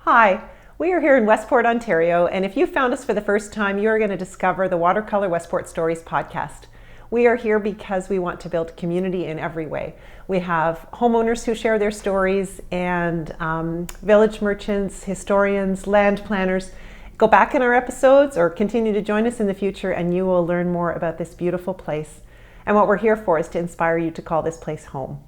Hi, we are here in Westport, Ontario, and if you found us for the first time, you are going to discover the Watercolor Westport Stories podcast. We are here because we want to build community in every way. We have homeowners who share their stories and village merchants, historians, land planners. Go back in our episodes or continue to join us in the future and you will learn more about this beautiful place. And what we're here for is to inspire you to call this place home.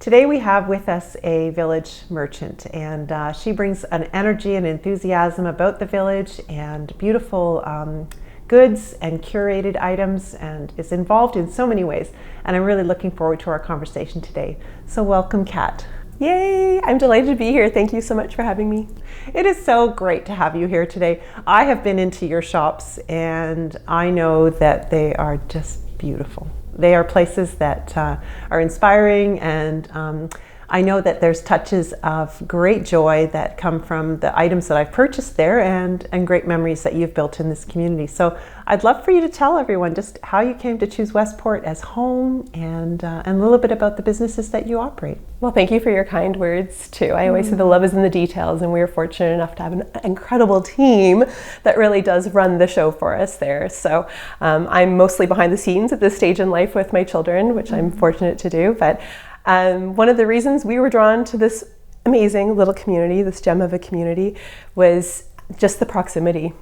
Today we have with us a village merchant, and she brings an energy and enthusiasm about the village and beautiful goods and curated items, and is involved in so many ways. And I'm really looking forward to our conversation today. So welcome, Kat. Yay! I'm delighted to be here. Thank you so much for having me. It is so great to have you here today. I have been into your shops and I know that they are just beautiful. They are places that are inspiring, and I know that there's touches of great joy that come from the items that I've purchased there and great memories that you've built in this community. So I'd love for you to tell everyone just how you came to choose Westport as home and a little bit about the businesses that you operate. Well, thank you for your kind words too. I always say the love is in the details, and we're fortunate enough to have an incredible team that really does run the show for us there. So I'm mostly behind the scenes at this stage in life with my children, which I'm fortunate to do. But one of the reasons we were drawn to this amazing little community, this gem of a community, was just the proximity,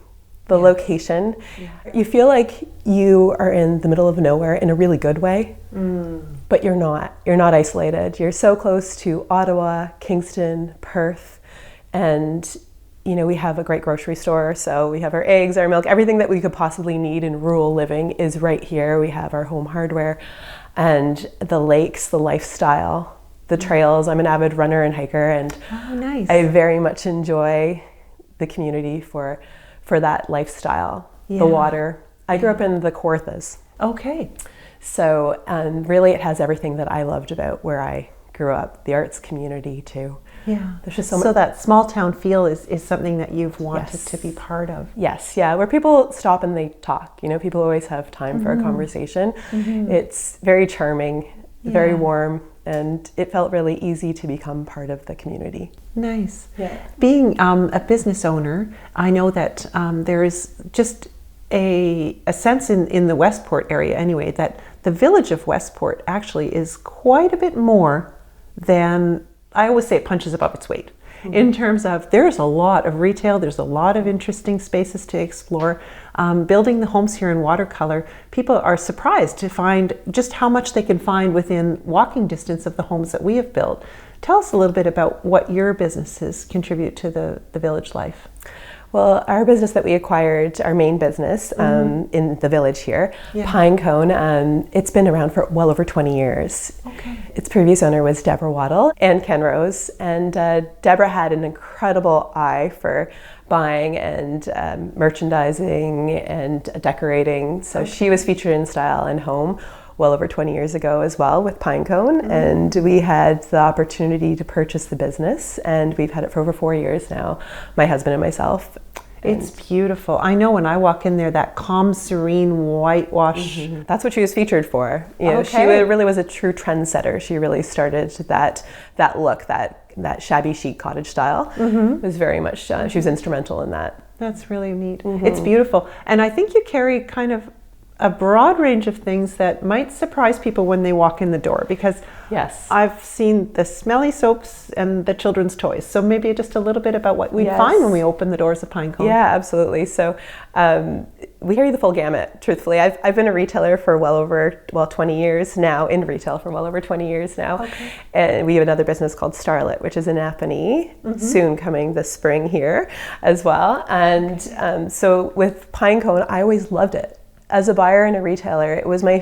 the location. Yeah. You feel like you are in the middle of nowhere in a really good way, but you're not. You're not isolated. You're so close to Ottawa, Kingston, Perth, and we have a great grocery store, so we have our eggs, our milk, everything that we could possibly need in rural living is right here. We have our home hardware and the lakes, the lifestyle, the trails. I'm an avid runner and hiker, and nice. I very much enjoy the community for that lifestyle, the water. I grew up in the Kawarthas. Okay. So really it has everything that I loved about where I grew up, the arts community too. Yeah. There's just so much. So that small town feel is something that you've wanted to be part of. Yes, yeah, where people stop and they talk. People always have time for a conversation. It's very charming, very warm, and it felt really easy to become part of the community. Nice. Yeah. Being a business owner, I know that there is just a sense in the Westport area anyway, that the village of Westport actually is quite a bit more than, I always say it punches above its weight. In terms of, there's a lot of retail, there's a lot of interesting spaces to explore. Building the homes here in watercolor, people are surprised to find just how much they can find within walking distance of the homes that we have built. Tell us a little bit about what your businesses contribute to the village life. Well, our business that we acquired, our main business in the village here, Pinecone, it's been around for well over 20 years. Okay. Its previous owner was Deborah Waddle and Ken Rose, and Deborah had an incredible eye for buying and merchandising and decorating. So she was featured in Style and Home well over 20 years ago as well with Pinecone, and we had the opportunity to purchase the business, and we've had it for over 4 years now, my husband and myself. It's beautiful. I know when I walk in there, that calm, serene whitewash. That's what she was featured for. She really was a true trendsetter. She really started that look, that shabby chic cottage style. It was very much, she was instrumental in that. That's really neat. It's beautiful. And I think you carry kind of a broad range of things that might surprise people when they walk in the door, because I've seen the smelly soaps and the children's toys. So maybe just a little bit about what we find when we open the doors of Pinecone. Yeah, absolutely. So we carry the full gamut, truthfully. I've been a retailer for 20 years now, in retail for well over 20 years now. Okay. And we have another business called Starlet, which is in Napanee, soon coming this spring here as well. And so with Pinecone, I always loved it. As a buyer and a retailer, it was my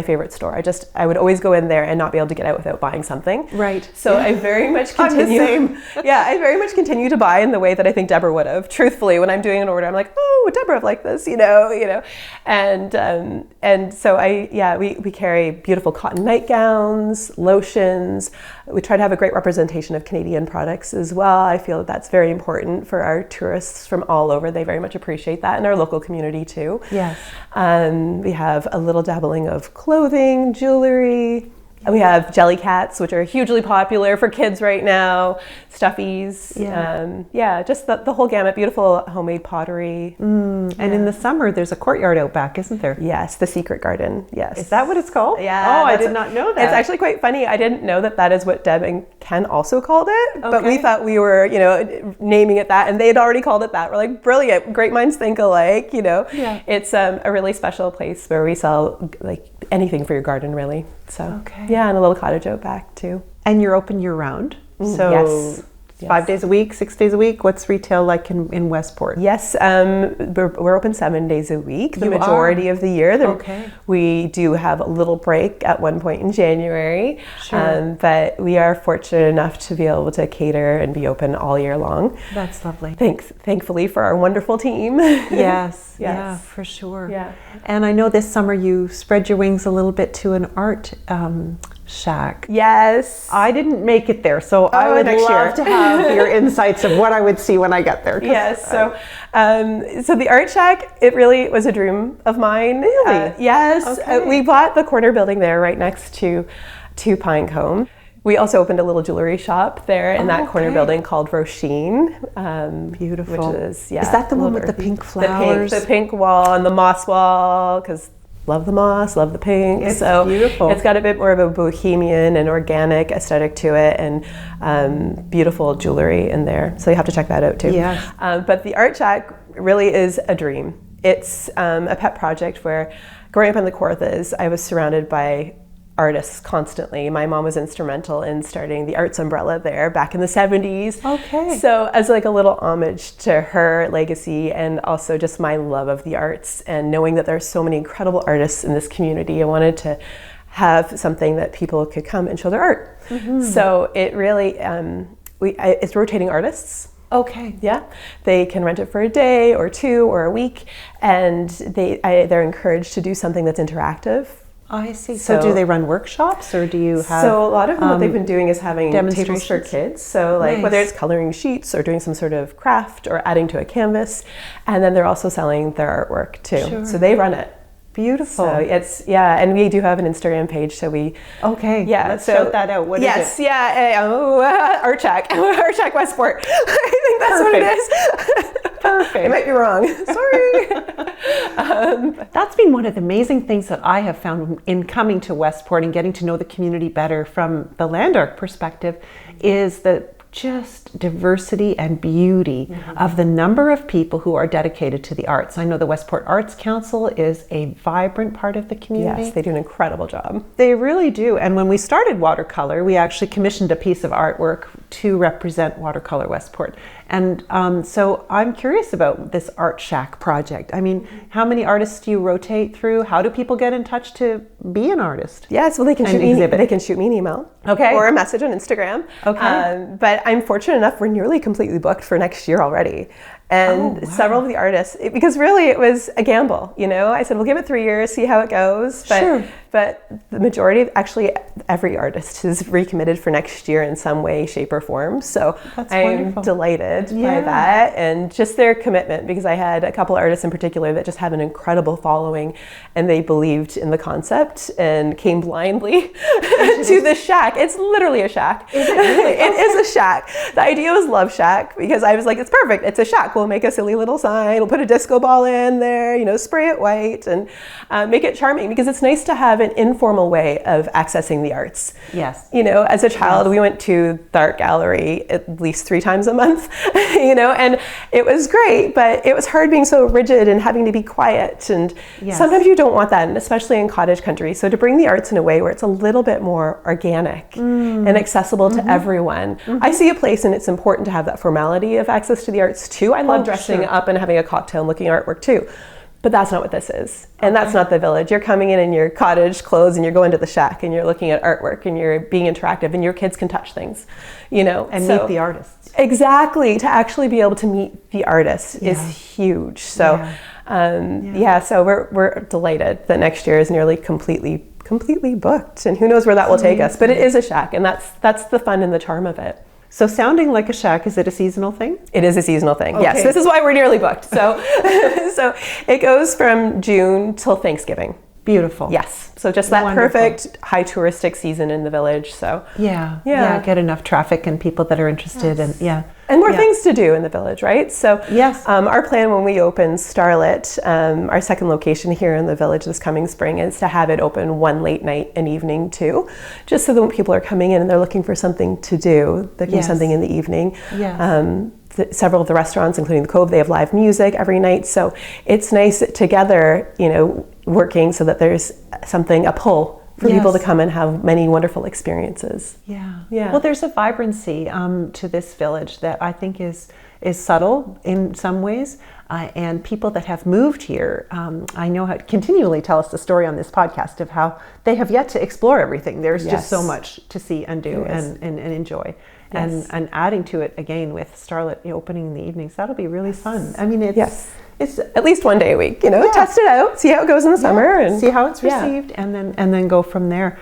favorite store. I would always go in there and not be able to get out without buying something. Right. So I very much continue. I'm the same. I very much continue to buy in the way that I think Deborah would have. Truthfully, when I'm doing an order, I'm like, oh, would Deborah have liked this? And so we carry beautiful cotton nightgowns, lotions. We try to have a great representation of Canadian products as well. I feel that's very important for our tourists from all over. They very much appreciate that, and our local community too. Yes. We have a little dabbling of clothing, jewelry, We have jelly cats, which are hugely popular for kids right now, stuffies, just the whole gamut, beautiful homemade pottery. And in the summer, there's a courtyard out back, isn't there? Yes, the secret garden, yes. Is that what it's called? Yeah. Oh, I did not know that. It's actually quite funny. I didn't know that is what Deb and Ken also called it, but we thought we were, naming it that, and they had already called it that. We're like, brilliant, great minds think alike, Yeah. It's a really special place where we sell like anything for your garden, really. So, yeah, and a little cottage out back too. And you're open year round? So yes. 5 days a week, 6 days a week? What's retail like in Westport? Yes, we're open 7 days a week, the majority of the year. We do have a little break at one point in January, but we are fortunate enough to be able to cater and be open all year long. That's lovely. Thankfully for our wonderful team. Yes, yeah, for sure. Yeah. And I know this summer you spread your wings a little bit to an art shack. Yes. I didn't make it there, so I would love to have your insights of what I would see when I get there. Yes. So the art shack, it really was a dream of mine. Really? Yes. We bought the corner building there right next to Pinecone. We also opened a little jewelry shop there in that corner building called Roisin. Beautiful. Which is that the one with the pink flowers? The pink wall and the moss wall, because love the moss, love the pink. It's beautiful. It's got a bit more of a bohemian and organic aesthetic to it, and beautiful jewelry in there. So you have to check that out too. Yes. But the art shack really is a dream. It's a pet project where, growing up in the Kawarthas, I was surrounded by artists constantly. My mom was instrumental in starting the Arts Umbrella there back in the 70s. Okay. So as like a little homage to her legacy, and also just my love of the arts, and knowing that there are so many incredible artists in this community, I wanted to have something that people could come and show their art. Mm-hmm. So it really, it's rotating artists. Okay. Yeah, they can rent it for a day or two or a week, and they're encouraged to do something that's interactive. I see. So do they run workshops, or do you have... So a lot of them, what they've been doing is having tables for kids. So like whether it's coloring sheets or doing some sort of craft or adding to a canvas. And then they're also selling their artwork too. Sure. So they run it. Beautiful. So it's, and we do have an Instagram page, so we... Okay, let's shout that out. What is it? Art Shack. Art Shack Westport. I think that's what it is. Perfect. I might be wrong. Sorry. That's been one of the amazing things that I have found in coming to Westport and getting to know the community better from the land art perspective, is the just diversity and beauty of the number of people who are dedicated to the arts. I know the Westport Arts Council is a vibrant part of the community. Yes, they do an incredible job. They really do. And when we started Watercolor, we actually commissioned a piece of artwork to represent Watercolor Westport. And so I'm curious about this Art Shack project. I mean, how many artists do you rotate through? How do people get in touch to be an artist? Yes, well, they can shoot me an email. Okay. Or a message on Instagram. Okay. But I'm fortunate enough, we're nearly completely booked for next year already. And several of the artists, because really it was a gamble, I said, we'll give it 3 years, see how it goes. But the majority of, actually every artist is recommitted for next year in some way, shape or form. So I'm delighted by that, and just their commitment, because I had a couple artists in particular that just have an incredible following, and they believed in the concept and came blindly to the shack. It's literally a shack. Is it really? It is a shack. The idea was Love Shack, because I was like, it's perfect. It's a shack. We'll make a silly little sign. We'll put a disco ball in there, spray it white, and make it charming, because it's nice to have an informal way of accessing the arts. Yes. As a child, we went to the art gallery at least 3 times a month, and it was great, but it was hard being so rigid and having to be quiet. And sometimes you don't want that, and especially in cottage country. So to bring the arts in a way where it's a little bit more organic and accessible to everyone. I see a place, and it's important to have that formality of access to the arts too. I love dressing up and having a cocktail and looking at artwork too. But that's not what this is. And that's not the village. You're coming in your cottage clothes, and you're going to the shack, and you're looking at artwork, and you're being interactive, and your kids can touch things, And meet the artists. Exactly. To actually be able to meet the artists is huge. So, so we're delighted that next year is nearly completely booked. And who knows where that will take us. But it is a shack, and that's the fun and the charm of it. So sounding like a shack, is it a seasonal thing? It is a seasonal thing, okay. Yes. This is why we're nearly booked. So so it goes from June till Thanksgiving. Beautiful. Yes. So just that Wonderful. perfect high touristic season in the village. So yeah, get enough traffic and people that are interested, and and more things to do in the village, right? So yes, our plan when we open Starlet, our second location here in the village this coming spring, is to have it open one late night and evening too, just so that when people are coming in and they're looking for something to do, they can do something in the evening. Yes. Several of the restaurants, including the Cove, they have live music every night. So it's nice together, working so that there's a pull for people to come and have many wonderful experiences. Yeah. Yeah. Well, there's a vibrancy to this village that I think is subtle in some ways. And people that have moved here, I know how continually tell us the story on this podcast of how they have yet to explore everything. There's just so much to see and do and enjoy. Yes. And adding to it again with Starlet opening in the evenings, that'll be really fun. I mean, it's at least one day a week, test it out, see how it goes in the summer, and see how it's received, and then go from there.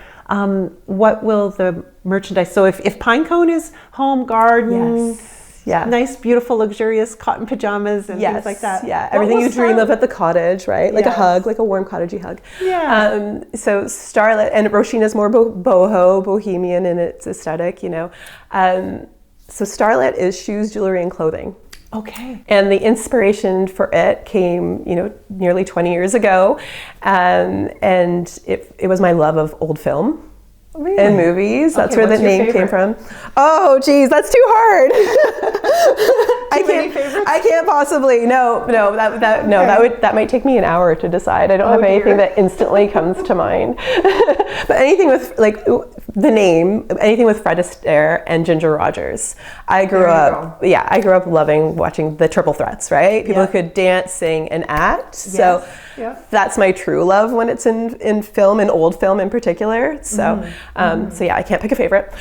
What will the merchandise? So if Pinecone is home garden, nice, beautiful, luxurious cotton pajamas and things like that. Yeah, everything you dream of at the cottage, right? Like a hug, like a warm cottagey hug. Yeah. So Starlet, and Roshina's more bohemian in its aesthetic, So Starlet is shoes, jewelry, and clothing. Okay. And the inspiration for it came, nearly 20 years ago, and it was my love of old film. Really? And movies. That's where the what's your name came favorite? from. Oh, geez, that's too hard. Many favorites? I can't possibly. No, that might take me an hour to decide. I don't have anything that instantly comes to mind. But anything with the name, anything with Fred Astaire and Ginger Rogers. I grew up loving watching the triple threats, right? People who could dance, sing, and act. Yes. So that's my true love when it's in film, in old film in particular. So I can't pick a favorite.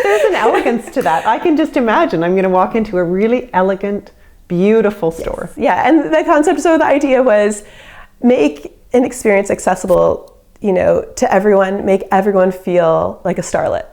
There's an elegance to that. I can just imagine I'm going to walk into a really elegant, beautiful store. Yeah, and the concept, so the idea was make an experience accessible, to everyone, make everyone feel like a starlet,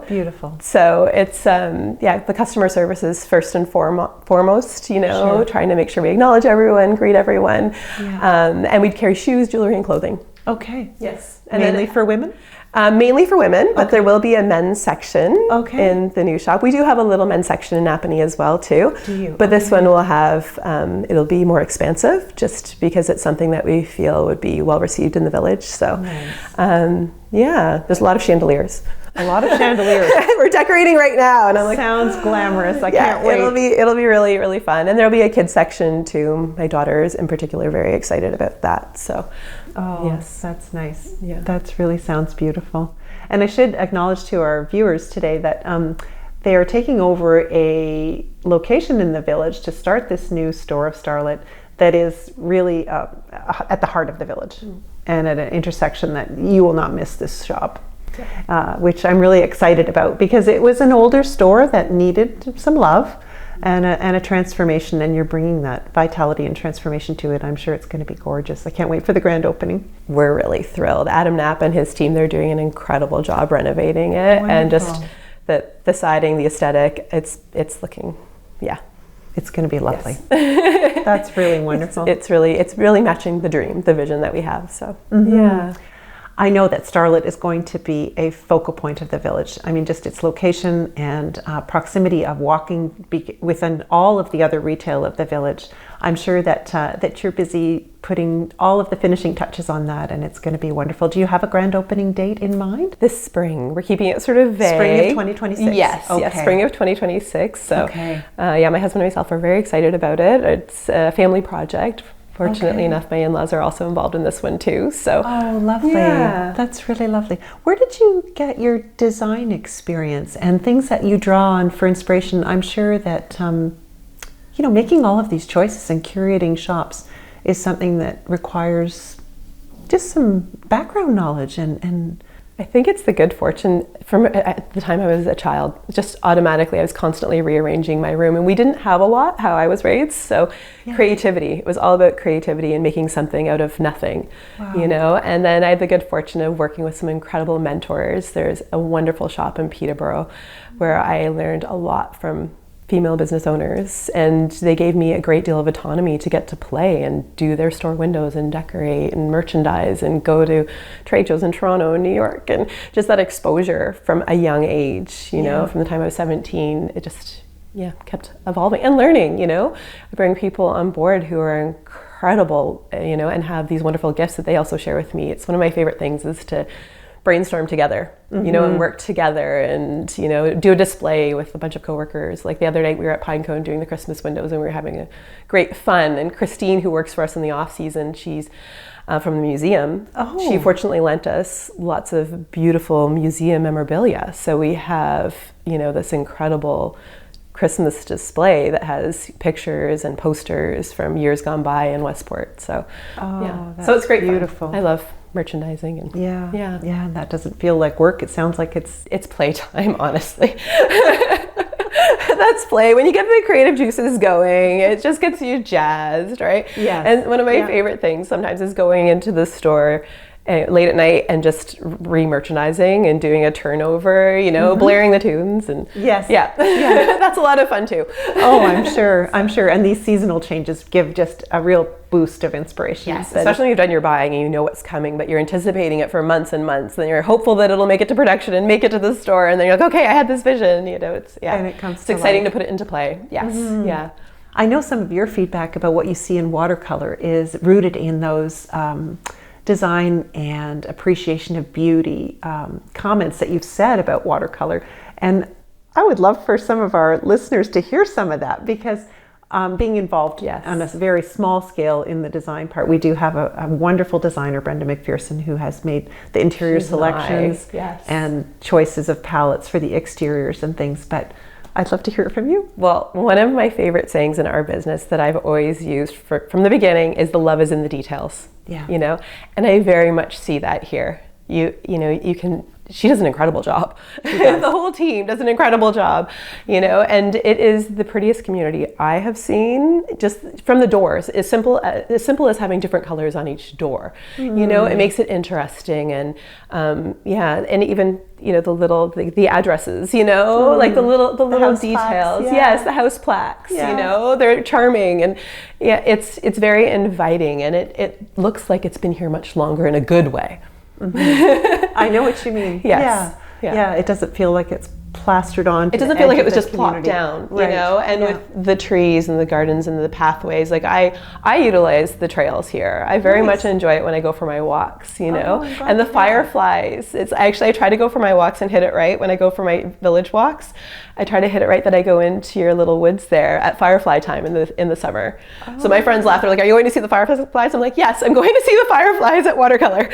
Beautiful. So it's, the customer service is first and foremost, trying to make sure we acknowledge everyone, greet everyone. Yeah. And we'd carry shoes, jewelry, and clothing. Okay. Yes. And mainly for women? Mainly for women, but there will be a men's section in the new shop. We do have a little men's section in Napanee as well, too. Do you? But this one will have, it'll be more expansive, just because it's something that we feel would be well received in the village. So, there's a lot of chandeliers. A lot of chandeliers. We're decorating right now, and I'm like, sounds glamorous. I can't wait. It'll be really, really fun, and there'll be a kids section too. My daughters, in particular, are very excited about that. So, yes, that's nice. Yeah, that's really sounds beautiful. And I should acknowledge to our viewers today that they are taking over a location in the village to start this new store of Starlet that is really at the heart of the village and at an intersection that you will not miss this shop. Which I'm really excited about because it was an older store that needed some love and a transformation, and you're bringing that vitality and transformation to it. I'm sure it's going to be gorgeous. I can't wait for the grand opening. We're really thrilled. Adam Knapp and his team, they're doing an incredible job renovating it. Wonderful. And just the siding, the aesthetic, it's looking, it's going to be lovely. Yes. That's really wonderful. It's really matching the dream, the vision that we have. So I know that Starlet is going to be a focal point of the village. I mean, just its location and proximity of walking within all of the other retail of the village. I'm sure that you're busy putting all of the finishing touches on that, and it's going to be wonderful. Do you have a grand opening date in mind? This spring. We're keeping it sort of vague. Spring of 2026? Yes, spring of 2026. So, my husband and myself are very excited about it. It's a family project. Fortunately enough, my in-laws are also involved in this one too. So, lovely. Yeah. That's really lovely. Where did you get your design experience and things that you draw on for inspiration? I'm sure that, making all of these choices and curating shops is something that requires just some background knowledge and I think it's the good fortune from at the time I was a child, just automatically I was constantly rearranging my room, and we didn't have a lot how I was raised. So creativity, it was all about creativity and making something out of nothing, and then I had the good fortune of working with some incredible mentors. There's a wonderful shop in Peterborough where I learned a lot from female business owners, and they gave me a great deal of autonomy to get to play and do their store windows and decorate and merchandise and go to trade shows in Toronto and New York, and just that exposure from a young age, you know, from the time I was 17, it just kept evolving and learning, you know. I bring people on board who are incredible, you know, and have these wonderful gifts that they also share with me. It's one of my favorite things is to brainstorm together, you know, and work together and, you know, do a display with a bunch of coworkers. Like the other night we were at Pinecone doing the Christmas windows and we were having a great fun. And Christine, who works for us in the off season, she's from the museum. She fortunately lent us lots of beautiful museum memorabilia. So we have, you know, this incredible Christmas display that has pictures and posters from years gone by in Westport. So so it's great, beautiful. Fun. I love merchandising and and that doesn't feel like work. It sounds like it's playtime, honestly. That's play. When you get the creative juices going, it just gets you jazzed, right? Yeah. And one of my favorite things sometimes is going into the store late at night and just re-merchandising and doing a turnover, you know, blaring the tunes and that's a lot of fun too. I'm sure. And these seasonal changes give just a real boost of inspiration. Yes, especially when you've done your buying and you know what's coming, but you're anticipating it for months and months. Then you're hopeful that it'll make it to production and make it to the store, and then you're like, okay, I had this vision. You know, it's and it comes. It's exciting to put it into play. Yes, I know some of your feedback about what you see in watercolor is rooted in those design and appreciation of beauty comments that you've said about watercolor, and I would love for some of our listeners to hear some of that, because being involved on a very small scale in the design part, we do have a wonderful designer, Brenda McPherson, who has made the interior selections and choices of palettes for the exteriors and things, but I'd love to hear it from you. Well, one of my favorite sayings in our business that I've always used from the beginning is the love is in the details. Yeah. You know, and I very much see that here. She does an incredible job. The whole team does an incredible job, you know, and it is the prettiest community I have seen, just from the doors. As simple as having different colors on each door. You know, it makes it interesting, and and even, you know, the addresses, you know, like the little details. Plaques, yes, the house plaques, you know, they're charming, and it's very inviting, and it looks like it's been here much longer in a good way. I know what you mean. Yes. Yeah. It doesn't feel like it's plastered on. It doesn't feel like it was just plopped down, you know. And with the trees and the gardens and the pathways, like I utilize the trails here. I very much enjoy it when I go for my walks, you know. And the fireflies. I try to go for my walks and hit it right when I go for my village walks. I try to hit it right that I go into your little woods there at firefly time in the summer. So my friends laugh. They're like, "Are you going to see the fireflies?" I'm like, "Yes, I'm going to see the fireflies at watercolor."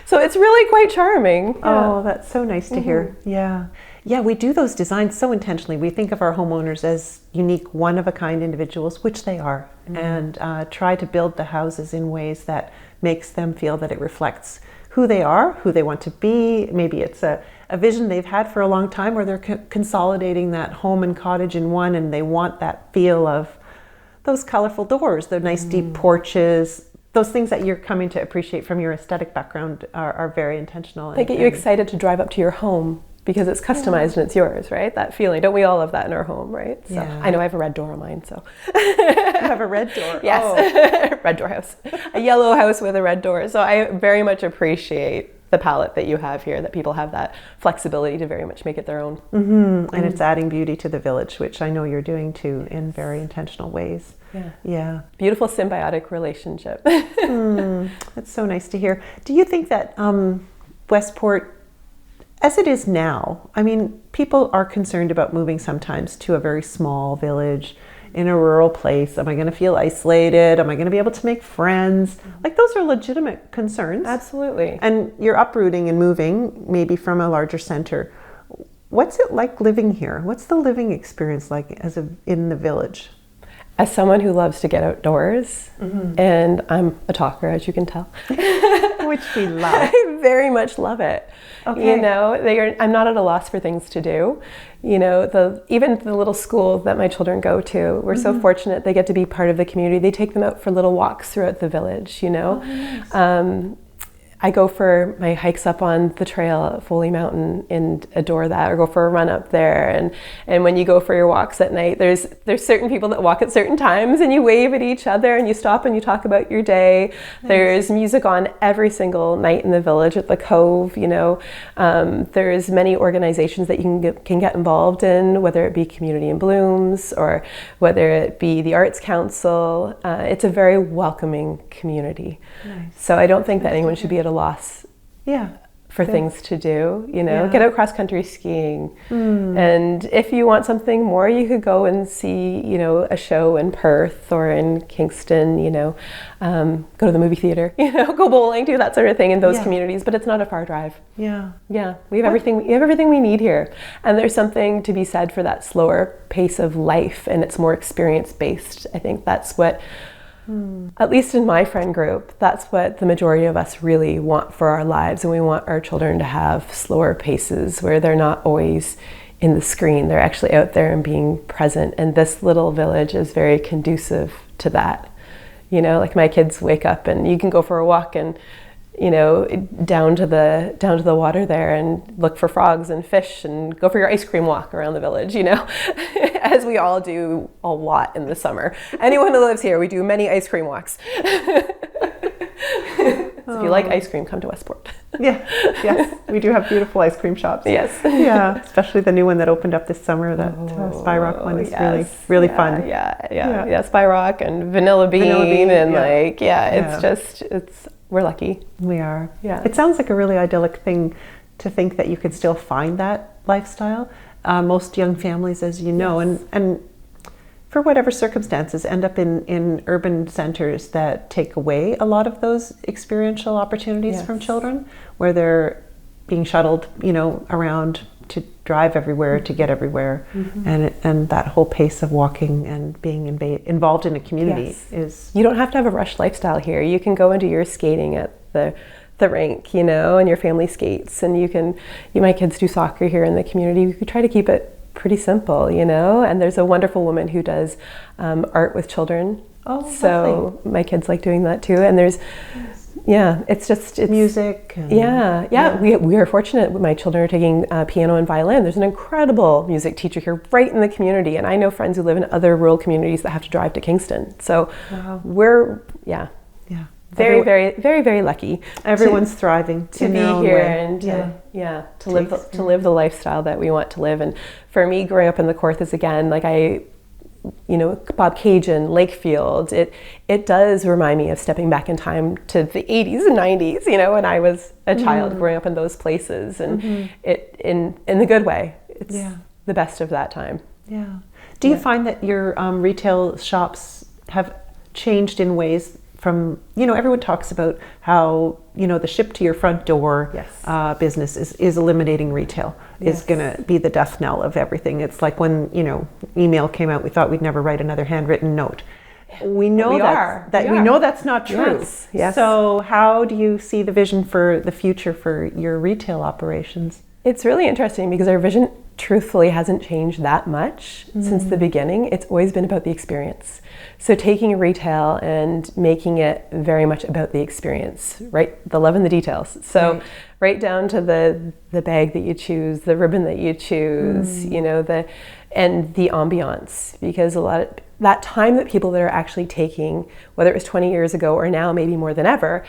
So it's really quite charming. Oh, that's so nice to hear. Yeah, we do those designs so intentionally. We think of our homeowners as unique, one-of-a-kind individuals, which they are, and try to build the houses in ways that makes them feel that it reflects who they are, who they want to be. Maybe it's a vision they've had for a long time, where they're consolidating that home and cottage in one, and they want that feel of those colorful doors, the nice deep porches. Those things that you're coming to appreciate from your aesthetic background are very intentional. They get you excited to drive up to your home because it's customized and it's yours, right? That feeling. Don't we all have that in our home, right? So I know I have a red door on mine, so. You have a red door? Yes, red door house. A yellow house with a red door. So I very much appreciate the palette that you have here, that people have that flexibility to very much make it their own. And it's adding beauty to the village, which I know you're doing too in very intentional ways. Yeah. Beautiful symbiotic relationship. That's so nice to hear. Do you think that Westport, as it is now, I mean, people are concerned about moving sometimes to a very small village in a rural place. Am I going to feel isolated? Am I going to be able to make friends? Like, those are legitimate concerns. Absolutely. And you're uprooting and moving maybe from a larger center. What's it like living here? What's the living experience like in the village? As someone who loves to get outdoors, and I'm a talker, as you can tell, which we love. I very much love it. Okay. You know, I'm not at a loss for things to do. You know, even the little school that my children go to, we're so fortunate they get to be part of the community. They take them out for little walks throughout the village, you know. Oh, nice. I go for my hikes up on the trail at Foley Mountain and adore that, or go for a run up there. And when you go for your walks at night, there's certain people that walk at certain times, and you wave at each other and you stop and you talk about your day. Nice. There's music on every single night in the village at the Cove, you know. There's many organizations that you can get involved in, whether it be Community in Blooms or whether it be the Arts Council. It's a very welcoming community. Nice. So I don't think that anyone should be at a loss for things to do, you know. Get out cross-country skiing. And if you want something more, you could go and see, you know, a show in Perth or in Kingston, you know, go to the movie theater, you know, go bowling, do that sort of thing in those communities, but it's not a far drive. We have everything we need here. And there's something to be said for that slower pace of life, and it's more experience-based. I think that's what, at least in my friend group, that's what the majority of us really want for our lives. And we want our children to have slower paces where they're not always in the screen. They're actually out there and being present. And this little village is very conducive to that. You know, like my kids wake up and you can go for a walk and, you know, down to the water there and look for frogs and fish and go for your ice cream walk around the village, you know, as we all do a lot in the summer. Anyone who lives here, we do many ice cream walks. So if you like ice cream, come to Westport. Yes, we do have beautiful ice cream shops. Yes. Especially the new one that opened up this summer, that Spy Rock one is really fun. Yeah, Spy Rock and Vanilla Bean and we're lucky. We are. Yeah. It sounds like a really idyllic thing to think that you could still find that lifestyle. Most young families, as you know, and for whatever circumstances, end up in urban centers that take away a lot of those experiential opportunities from children, where they're being shuttled, you know, around to drive everywhere, to get everywhere, and that whole pace of walking and being involved in a community is... You don't have to have a rushed lifestyle here. You can go and do your skating at the rink, you know, and your family skates, and my kids do soccer here in the community. We could try to keep it pretty simple, you know, and there's a wonderful woman who does art with children. Oh, so lovely. My kids like doing that too, and there's... it's music. And, we are fortunate. My children are taking piano and violin. There's an incredible music teacher here right in the community. And I know friends who live in other rural communities that have to drive to Kingston. So we're, very, very, very, very lucky. Everyone's thriving to be here and to live the lifestyle that we want to live. And for me, growing up in the Kawarthas again, like you know, Bob Cajun, Lakefield, it does remind me of stepping back in time to the 80s and 90s, you know, when I was a child growing up in those places, and it in the good way. It's the best of that time. Yeah. Do you find that your retail shops have changed in ways from, you know, everyone talks about how, you know, the ship to your front door business is eliminating retail, is going to be the death knell of everything. It's like when, you know, email came out, we thought we'd never write another handwritten note. We know we know that's not true. Yes. So how do you see the vision for the future for your retail operations? It's really interesting because our vision truthfully hasn't changed that much since the beginning. It's always been about the experience. So taking retail and making it very much about the experience, right? The love and the details. So right down to the bag that you choose, the ribbon that you choose, you know, and the ambiance, because a lot of that time that people that are actually taking, whether it was 20 years ago or now, maybe more than ever,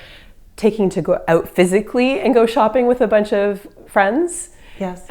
taking to go out physically and go shopping with a bunch of friends. Yes.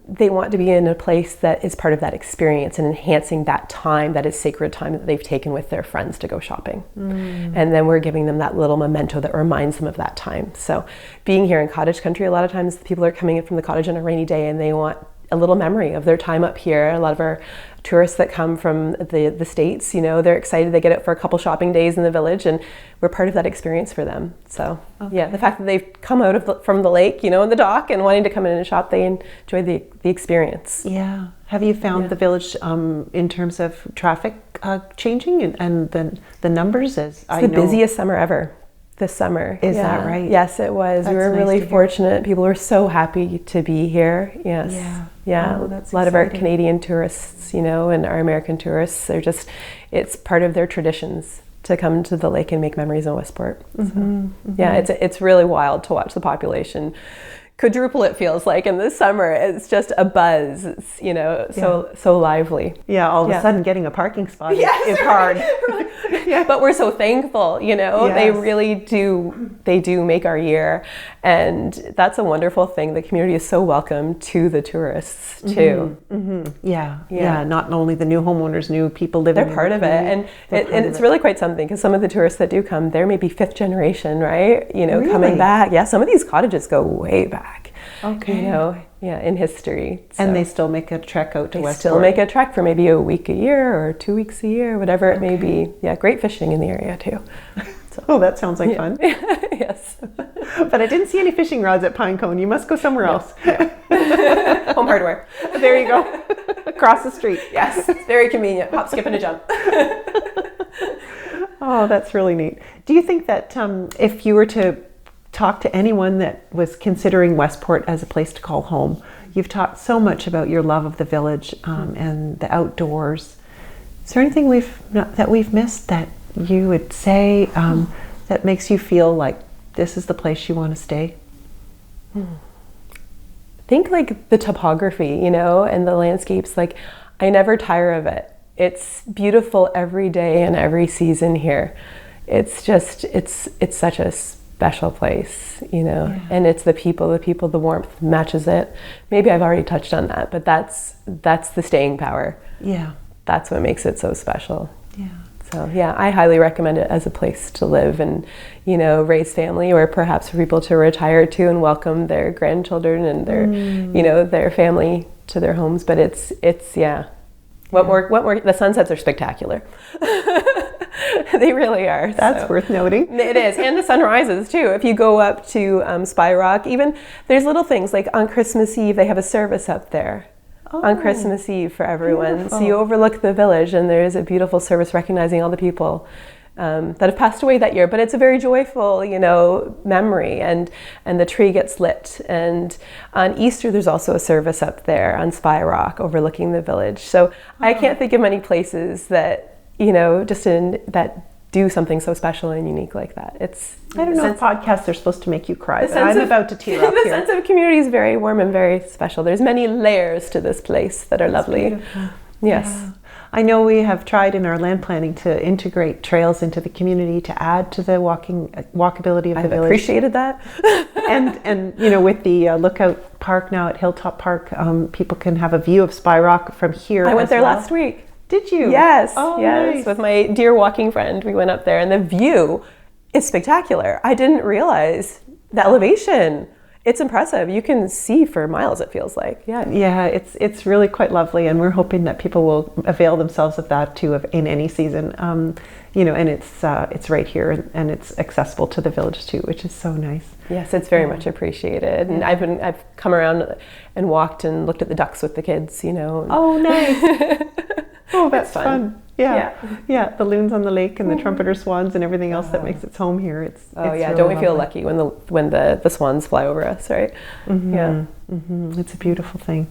They want to be in a place that is part of that experience and enhancing that time, that is sacred time that they've taken with their friends to go shopping. And then we're giving them that little memento that reminds them of that time. So being here in cottage country, a lot of times people are coming in from the cottage on a rainy day and they want a little memory of their time up here. A lot of our tourists that come from the States, you know, they're excited. They get out for a couple shopping days in the village, and we're part of that experience for them. So the fact that they've come out from the lake, you know, in the dock and wanting to come in and shop, they enjoy the experience. Yeah. Have you found the village in terms of traffic changing and the numbers? It's the busiest summer ever. This summer. Is that right? Yes, it was. That's we were really fortunate. People were so happy to be here. Yes. Yeah. Oh, that's a lot of our Canadian tourists, you know, and our American tourists, it's part of their traditions to come to the lake and make memories in Westport. Yeah, it's really wild to watch the population quadruple, it feels like, in the summer. It's just a buzz. It's, you know, so lively. Yeah, all of a sudden getting a parking spot is hard. But we're so thankful, you know. They really do, they do make our year. And that's a wonderful thing. The community is so welcome to the tourists too. Yeah, not only the new homeowners, new people living, they're part of it. And it's really quite something, because some of the tourists that do come, they're maybe 5th generation, right? You know, coming back. Yeah, some of these cottages go way back. Okay. You know, in history. So and they still make a trek out to Westport. They still make a trek for maybe a week a year or 2 weeks a year, whatever it may be. Yeah, great fishing in the area too. So. Oh, that sounds like fun. Yes. But I didn't see any fishing rods at Pinecone. You must go somewhere else. Home hardware. There you go. Across the street. Yes, it's very convenient. Hop, skip, and a jump. Oh, that's really neat. Do you think that if you were to talk to anyone that was considering Westport as a place to call home, you've talked so much about your love of the village and the outdoors. Is there anything that we've missed that you would say that makes you feel like this is the place you want to stay? I think like the topography, you know, and the landscapes. Like, I never tire of it. It's beautiful every day and every season here. It's just, it's such a special place, you know, and it's the people, the warmth matches it. Maybe I've already touched on that, but that's the staying power. Yeah. That's what makes it so special. Yeah. So yeah, I highly recommend it as a place to live and, you know, raise family, or perhaps for people to retire to and welcome their grandchildren and their, you know, their family to their homes. But it's what more, the sunsets are spectacular. They really are. That's worth noting. It is. And the sunrises too. If you go up to Spy Rock, even there's little things like on Christmas Eve, they have a service up there. On Christmas Eve for everyone. Beautiful. So you overlook the village and there is a beautiful service recognizing all the people that have passed away that year. But it's a very joyful, you know, memory, and the tree gets lit. And on Easter, there's also a service up there on Spy Rock overlooking the village. So I can't think of many places that, you know, that do something so special and unique like that. I don't know if podcasts are supposed to make you cry, but I'm about to tear up here. The sense of community is very warm and very special. There's many layers to this place that are lovely. Beautiful. Yes. Yeah. I know we have tried in our land planning to integrate trails into the community to add to the walkability of the village. I've appreciated that. and you know, with the Lookout Park now at Hilltop Park, people can have a view of Spy Rock from here. I went there last week. Did you? Yes. Oh, yes. nice. With my dear walking friend, we went up there, and the view is spectacular. I didn't realize the elevation. It's impressive. You can see for miles, it feels like. Yeah, it's really quite lovely, and we're hoping that people will avail themselves of that too in any season. You know, and it's right here, and it's accessible to the village too, which is so nice. Yes, it's very much appreciated. And I've come around and walked and looked at the ducks with the kids, you know. Oh, nice. Oh, that's fun. Yeah, the loons on the lake and the trumpeter swans and everything else that makes its home here. It's really don't we feel lucky when the swans fly over us, right? It's a beautiful thing.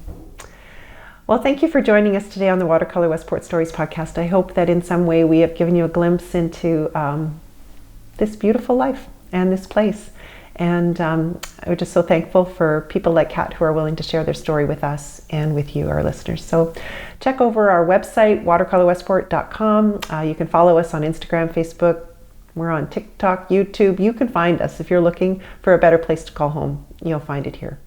Well, thank you for joining us today on the Watercolor Westport Stories podcast. I hope that in some way we have given you a glimpse into this beautiful life and this place. And we're just so thankful for people like Kat who are willing to share their story with us and with you, our listeners. So check over our website, watercolorwestport.com. You can follow us on Instagram, Facebook. We're on TikTok, YouTube. You can find us. If you're looking for a better place to call home, you'll find it here.